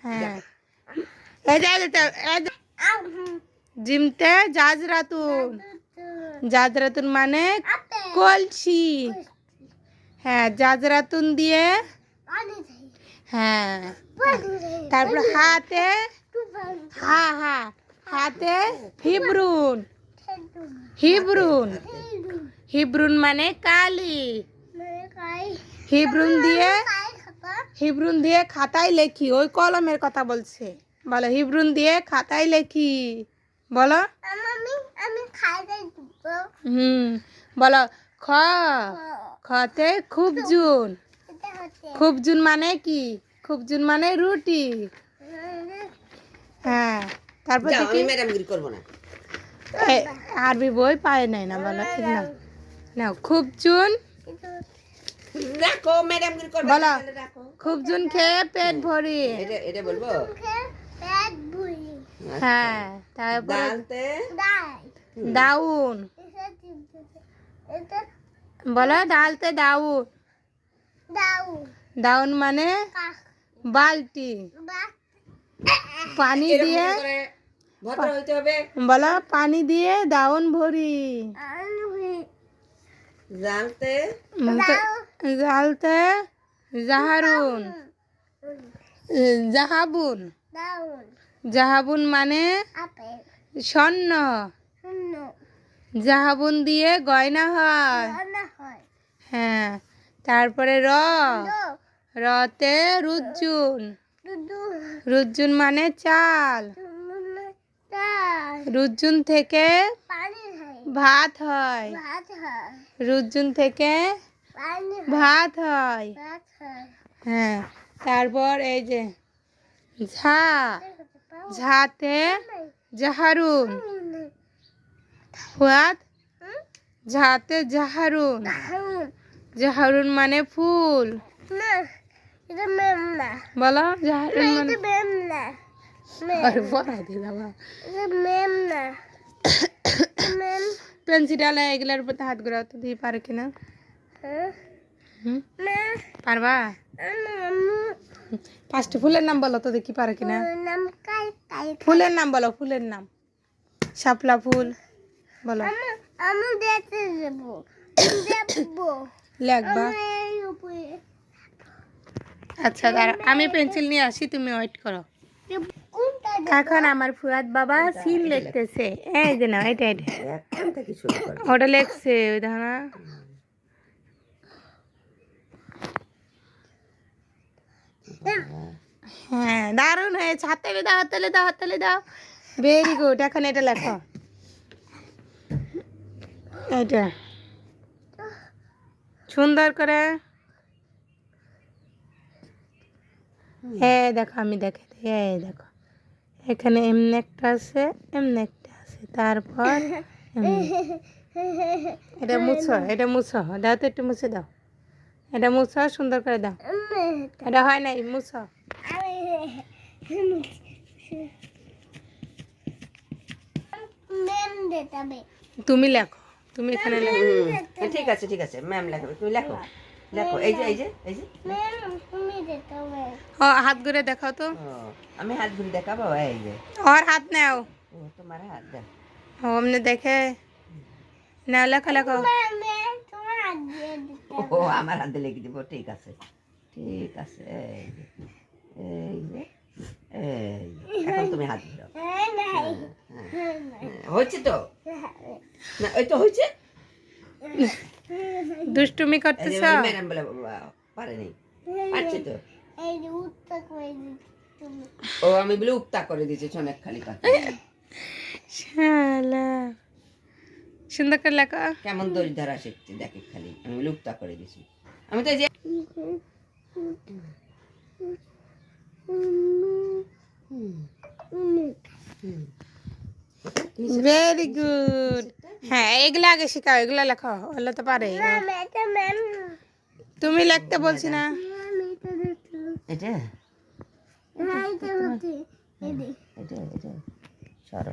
হ্যাঁ জিমতে জাজরাতুন মানে কলসি। হ্যাঁ জাজরাতুন দিয়ে হ্যাঁ তারপর হাতে হাতে হিব্রুন হিব্রুন হিব্রুন মানে কালি। হিব্রুন দিয়ে খাতায় লেখি। ওই কলমের কথা বলছে। বলো হিব্রুন দিয়ে খাতায় লেখি। বলো বলো খ খতে খুবজুন। খুবজুন মানে কি? খুবজুন মানে রুটি। হ্যাঁ তারপর দেখি আরবি বই পায় নাই না। বলো নাও খুবজুন। বলো খুবজুন খেয়ে পেট ভরি। হ্যাঁ তারপর দাউন। বলো ডালতে দাউন। দাউন মানে বালতি। পানি দিয়ে বলো পানি দিয়ে দাউন ভরি। জালতে জাহারুন। জাহাবুন। জাহাবুন মানে স্বর্ণ। জাহাবুন দিয়ে গয়না হয়। হ্যাঁ তারপরে রতে রুজ্জুন। রুজ্জুন মানে চাল। রুজ্জুন থেকে ভাত হয়। রুজ্জুন থেকে ভাত হয়। হ্যাঁ তারপর এই যে ঝাতে জাহারুন। ঝাতে জাহারুন। জাহারুন মানে ফুল। বলো জাহারুন মানে পেন্সিল এগুলার উপর হাত ঘোরাও তো দিয়ে পারে কিনা। পারবা? ফার্স্ট ফুলের নাম বলো তো দেখি পারে কিনা। ফুলের নাম বলো। ফুলের নাম শাপলা ফুল বলো। লেখবা আচ্ছা দাঁড়া আমি পেন্সিল নিয়ে আসি তুমি ওয়েট করো। এখন আমার ফুয়াদ বাবা সিন লিখতেছে। এই যে না এটা ওটা লেখছে ওই ধানা। হ্যাঁ দারুণ হয়েছে। হাততালি দাও হাততালি দাও হাততালি দাও। Very good. এখন এটা লেখো। এটা সুন্দর করে। হ্যাঁ দেখো আমি দেখে এই দেখো এখানে এমনি একটা আছে এমনি একটা আছে। তারপর এটা মুছো। এটা মুছো দাও তো একটু মুছে দাও। এটা মুছো সুন্দর করে দাও। এটা হয় নাই মুছো। তুমি লেখো। তুমি এখানে লেখো। ঠিক আছে ঠিক আছে ম্যাম লেখো। তুমি লেখো লেখো। এই যে এই যে এই যে হাত ঘুরে দেখাও তো। আমি হাত ঘুরে দেখাবো। এই যে और हाथ नाओ। তোমার হাত দাও। हमने देखे नाও লেখো লেখো। ও আমার হাতে লিখে দিব। ঠিক আছে ঠিক আছে। এই যে এই যে এই এখন তুমি হাত দাও। হচ্ছে তো না ওই তো হয়েছে। দুষ্টুমি করতেছ। ম্যাডাম বলে পারেনি পারছে তো। ও আমি বলে উক্তা করে দিয়েছি অনেক খালি কথা। শালা সুন্দর করে লেখো। কেমন দড়ি ধারা শিখছি দেখে খালি। আমি বলে উক্তা করে দিয়েছি। আমি তো ভেরি গুড। হ্যাঁ এগুলা আগে শিখাও। এগুলা লেখো ওগুলো তো পারে। তুমি লিখতে বলছি না। এটা এটা এটা সরো।